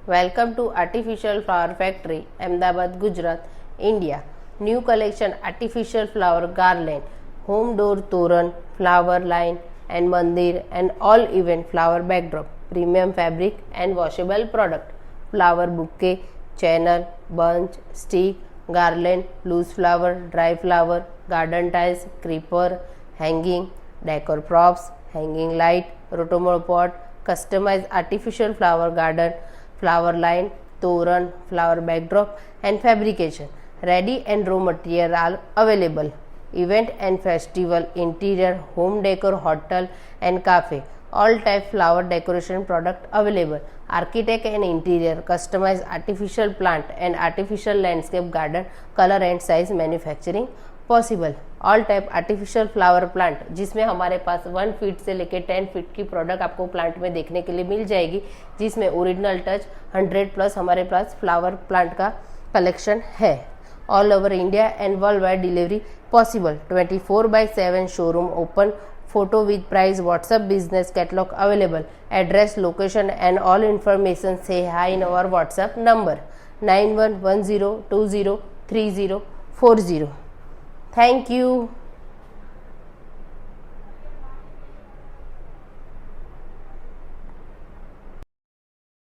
Welcome to Artificial Flower Factory, Ahmedabad, Gujarat, India. New collection artificial flower garland, home door toran, flower line and mandir and all event flower backdrop, premium fabric and washable product, flower bouquet, channel, bunch, stick, garland, loose flower, dry flower, garden tiles, creeper, hanging, decor props, hanging light, rotomol pot, customized artificial flower garden, flower line, toran, flower backdrop and fabrication. Ready and raw material are available. Event and festival, interior, home decor, hotel and cafe. All type flower decoration product available. Architect and interior, customized artificial plant and artificial landscape garden, color and size manufacturing possible. All type artificial flower plant जिसमें हमारे पास 1 feet से लेकर 10 feet की product आपको plant में देखने के लिए मिल जाएगी, जिसमें ओरिजिनल टच 100+ हमारे पास फ्लावर प्लांट का कलेक्शन है. All over India and world wide delivery possible. 24/7 showroom open. Photo with price, WhatsApp business catalogue available. Address, location and all information say hi in our WhatsApp number 9110203040. Thank you.